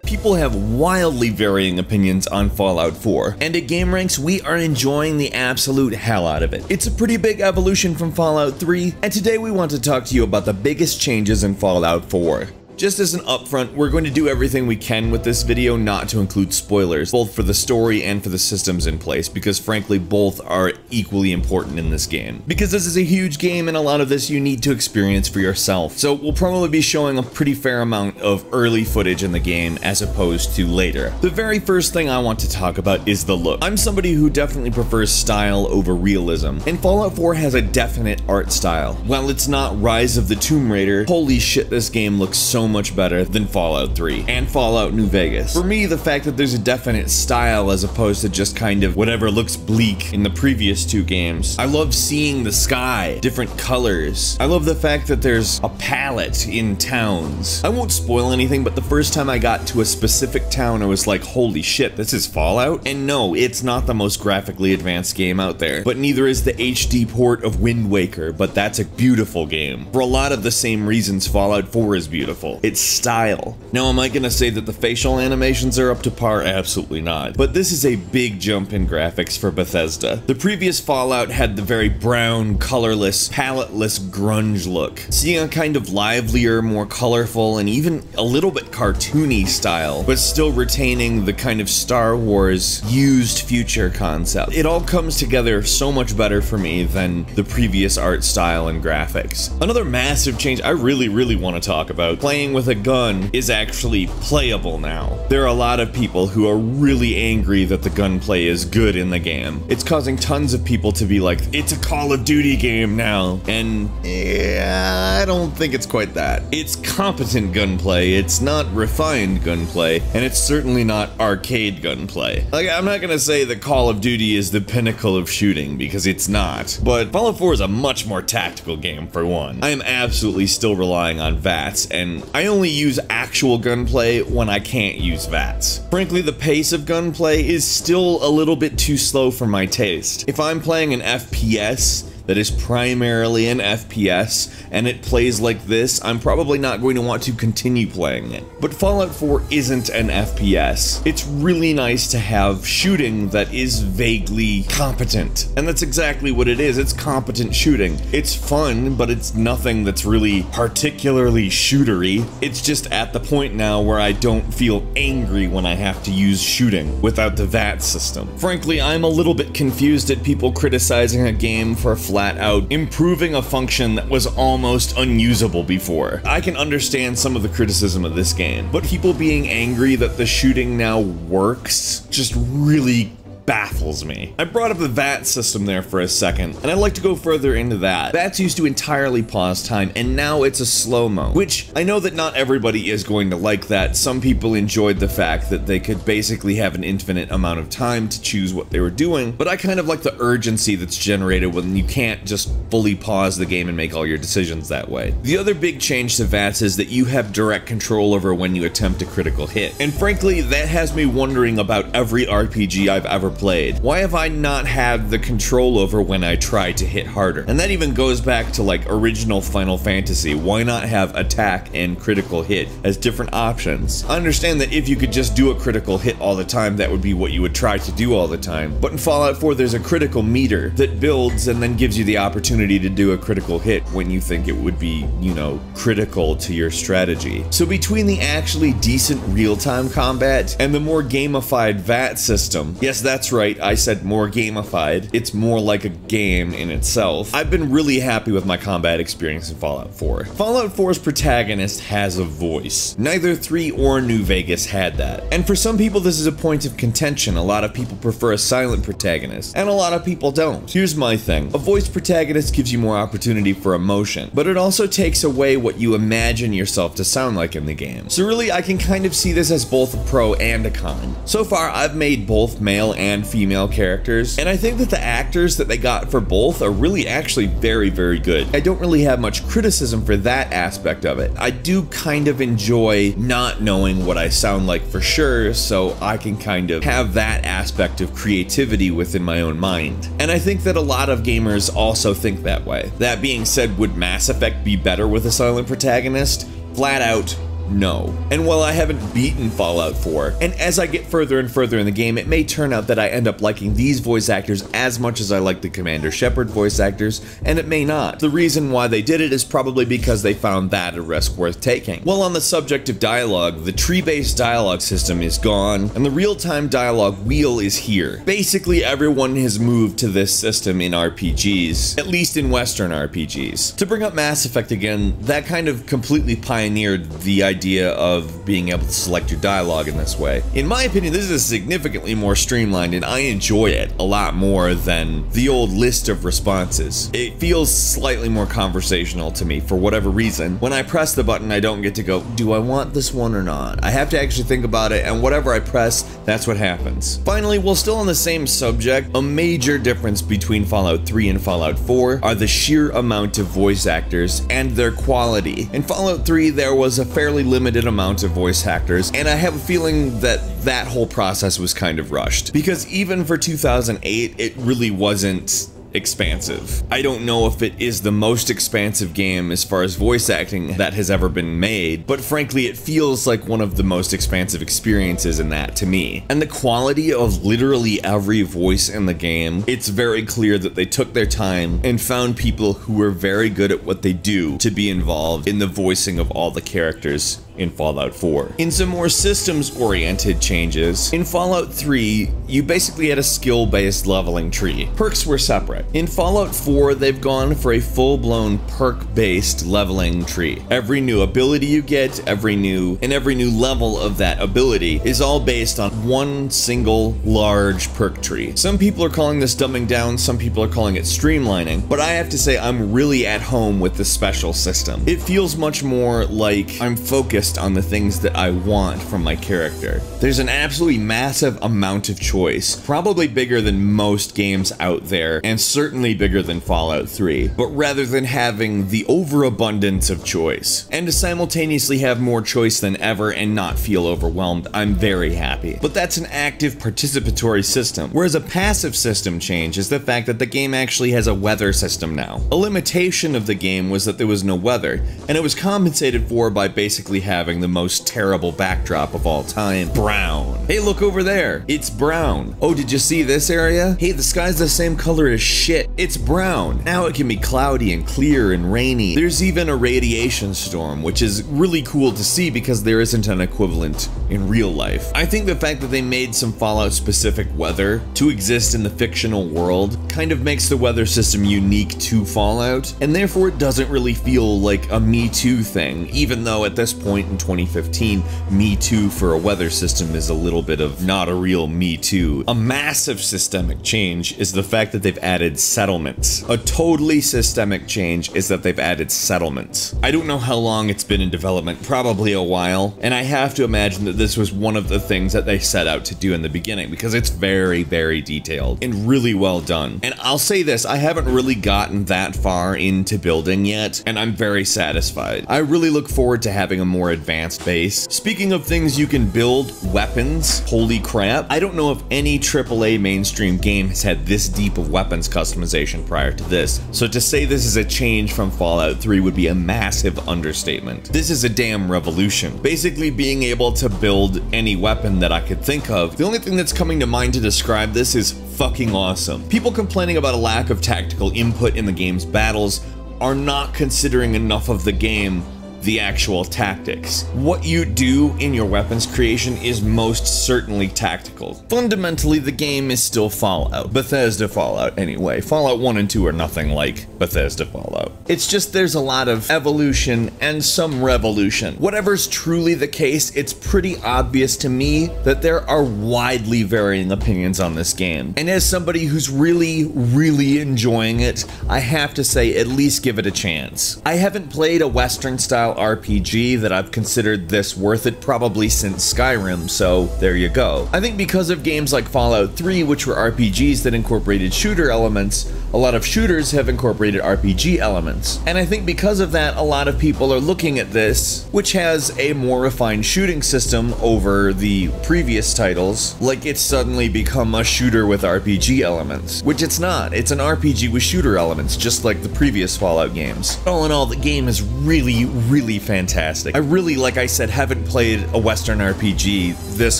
People have wildly varying opinions on Fallout 4, and at GameRanks we are enjoying the absolute hell out of it. It's a pretty big evolution from Fallout 3, and today we want to talk to you about the biggest changes in Fallout 4. Just as an upfront, we're going to do everything we can with this video not to include spoilers, both for the story and for the systems in place, because frankly both are equally important in this game. Because this is a huge game and a lot of this you need to experience for yourself. So we'll probably be showing a pretty fair amount of early footage in the game as opposed to later. The very first thing I want to talk about is the look. I'm somebody who definitely prefers style over realism, and Fallout 4 has a definite art style. While it's not Rise of the Tomb Raider, holy shit, this game looks so much better than Fallout 3 and Fallout New Vegas. For me, the fact that there's a definite style as opposed to just kind of whatever looks bleak in the previous two games. I love seeing the sky, different colors. I love the fact that there's a palette in towns. I won't spoil anything, but the first time I got to a specific town, I was like, holy shit, this is Fallout? And no, it's not the most graphically advanced game out there, but neither is the HD port of Wind Waker, but that's a beautiful game. For a lot of the same reasons Fallout 4 is beautiful. It's style. Now, am I gonna say that the facial animations are up to par? Absolutely not. But this is a big jump in graphics for Bethesda. The previous Fallout had the very brown, colorless, paletless grunge look. Seeing a kind of livelier, more colorful, and even a little bit cartoony style, but still retaining the kind of Star Wars used future concept. It all comes together so much better for me than the previous art style and graphics. Another massive change I really want to talk about, playing with a gun is actually playable now. There are a lot of people who are really angry that the gunplay is good in the game. It's causing tons of people to be like, it's a Call of Duty game now. And yeah, I don't think it's quite that. It's competent gunplay, it's not refined gunplay, and it's certainly not arcade gunplay. Like, I'm not gonna say that Call of Duty is the pinnacle of shooting, because it's not. But Fallout 4 is a much more tactical game, for one. I am absolutely still relying on VATS, and I only use actual gunplay when I can't use VATS. Frankly, the pace of gunplay is still a little bit too slow for my taste. If I'm playing an FPS that is primarily an FPS, and it plays like this, I'm probably not going to want to continue playing it. But Fallout 4 isn't an FPS. It's really nice to have shooting that is vaguely competent. And that's exactly what it is. It's competent shooting. It's fun, but it's nothing that's really particularly shootery. It's just at the point now where I don't feel angry when I have to use shooting without the VAT system. Frankly, I'm a little bit confused at people criticizing a game for flat out improving a function that was almost unusable before. I can understand some of the criticism of this game, but people being angry that the shooting now works just really baffles me. I brought up the VAT system there for a second, and I'd like to go further into that. VATS used to entirely pause time, and now it's a slow-mo, which I know that not everybody is going to like that. Some people enjoyed the fact that they could basically have an infinite amount of time to choose what they were doing, but I kind of like the urgency that's generated when you can't just fully pause the game and make all your decisions that way. The other big change to VATS is that you have direct control over when you attempt a critical hit, and frankly, that has me wondering about every RPG I've ever played. Why have I not had the control over when I try to hit harder? And that even goes back to like original Final Fantasy. Why not have attack and critical hit as different options? I understand that if you could just do a critical hit all the time, that would be what you would try to do all the time. But in Fallout 4, there's a critical meter that builds and then gives you the opportunity to do a critical hit when you think it would be, you know, critical to your strategy. So between the actually decent real-time combat and the more gamified VAT system, yes, that's right, I said more gamified. It's more like a game in itself. I've been really happy with my combat experience in Fallout 4. Fallout 4's protagonist has a voice. Neither 3 or New Vegas had that. And for some people, this is a point of contention. A lot of people prefer a silent protagonist, and a lot of people don't. Here's my thing. A voiced protagonist gives you more opportunity for emotion, but it also takes away what you imagine yourself to sound like in the game. So really, I can kind of see this as both a pro and a con. So far, I've made both male and female characters, and I think that the actors that they got for both are really actually very good. I don't really have much criticism for that aspect of it. I do kind of enjoy not knowing what I sound like for sure, so I can kind of have that aspect of creativity within my own mind. And I think that a lot of gamers also think that way. That being said, would Mass Effect be better with a silent protagonist? Flat out, No. And while I haven't beaten Fallout 4, and as I get further and further in the game, it may turn out that I end up liking these voice actors as much as I like the Commander Shepard voice actors, and it may not. The reason why they did it is probably because they found that a risk worth taking. While on the subject of dialogue, the tree-based dialogue system is gone, and the real-time dialogue wheel is here. Basically, everyone has moved to this system in RPGs, at least in Western RPGs. To bring up Mass Effect again, that kind of completely pioneered the idea of being able to select your dialogue in this way. In my opinion, this is significantly more streamlined, and I enjoy it a lot more than the old list of responses. It feels slightly more conversational to me for whatever reason. When I press the button, I don't get to go, do I want this one or not? I have to actually think about it, and whatever I press, that's what happens. Finally, while still on the same subject, a major difference between Fallout 3 and Fallout 4 are the sheer amount of voice actors and their quality. In Fallout 3, there was a fairly limited amount of voice actors, and I have a feeling that that whole process was kind of rushed. Because even for 2008, it really wasn't expansive. I don't know if it is the most expansive game as far as voice acting that has ever been made, but frankly it feels like one of the most expansive experiences in that to me. And the quality of literally every voice in the game, it's very clear that they took their time and found people who were very good at what they do to be involved in the voicing of all the characters in Fallout 4. In some more systems-oriented changes, in Fallout 3, you basically had a skill-based leveling tree. Perks were separate. In Fallout 4, they've gone for a full-blown perk-based leveling tree. Every new ability you get, every new level of that ability is all based on one single large perk tree. Some people are calling this dumbing down, some people are calling it streamlining, but I have to say I'm really at home with the special system. It feels much more like I'm focused on the things that I want from my character. There's an absolutely massive amount of choice, probably bigger than most games out there, and certainly bigger than Fallout 3, but rather than having the overabundance of choice, and to simultaneously have more choice than ever and not feel overwhelmed, I'm very happy. But that's an active participatory system, whereas a passive system change is the fact that the game actually has a weather system now. A limitation of the game was that there was no weather, and it was compensated for by basically having the most terrible backdrop of all time, brown. Hey, look over there, it's brown. Oh, did you see this area? Hey, the sky's the same color as shit, it's brown. Now it can be cloudy and clear and rainy. There's even a radiation storm, which is really cool to see because there isn't an equivalent in real life. I think the fact that they made some Fallout specific weather to exist in the fictional world kind of makes the weather system unique to Fallout, and therefore it doesn't really feel like a Me Too thing, even though at this point in 2015, Me Too for a weather system is a little bit of not a real Me Too. A massive systemic change is the fact that they've added settlements. A totally systemic change is that they've added settlements. I don't know how long it's been in development, probably a while, and I have to imagine that this was one of the things that they set out to do in the beginning because it's very, very detailed and really well done. And I'll say this, I haven't really gotten that far into building yet, and I'm very satisfied. I really look forward to having a more advanced base. Speaking of things you can build, weapons, holy crap, I don't know if any AAA mainstream game has had this deep of weapons customization prior to this, so to say this is a change from Fallout 3 would be a massive understatement. This is a damn revolution. Basically being able to build any weapon that I could think of. The only thing that's coming to mind to describe this is fucking awesome. People complaining about a lack of tactical input in the game's battles are not considering enough of the game the actual tactics. What you do in your weapons creation is most certainly tactical. Fundamentally, the game is still Fallout. Bethesda Fallout, anyway. Fallout 1 and 2 are nothing like Bethesda Fallout. It's just there's a lot of evolution and some revolution. Whatever's truly the case, it's pretty obvious to me that there are widely varying opinions on this game. And as somebody who's really, really enjoying it, I have to say at least give it a chance. I haven't played a Western-style RPG that I've considered this worth it probably since Skyrim, so there you go. I think because of games like Fallout 3, which were RPGs that incorporated shooter elements, a lot of shooters have incorporated RPG elements. And I think because of that, a lot of people are looking at this, which has a more refined shooting system over the previous titles, like it's suddenly become a shooter with RPG elements, which it's not. It's an RPG with shooter elements, just like the previous Fallout games. All in all, the game is really, really really fantastic. I really, like I said, haven't played a Western RPG this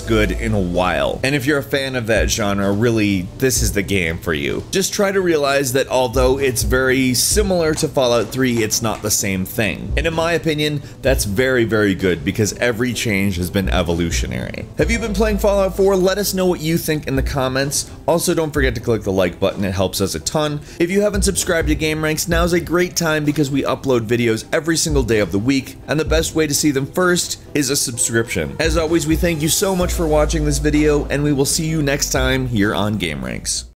good in a while. And if you're a fan of that genre, really, this is the game for you. Just try to realize that although it's very similar to Fallout 3, it's not the same thing. And in my opinion, that's very, very good because every change has been evolutionary. Have you been playing Fallout 4? Let us know what you think in the comments. Also, don't forget to click the like button, it helps us a ton. If you haven't subscribed to GameRanks, now's a great time because we upload videos every single day of the week, and the best way to see them first is a subscription. As always, we thank you so much for watching this video, and we will see you next time here on GameRanks.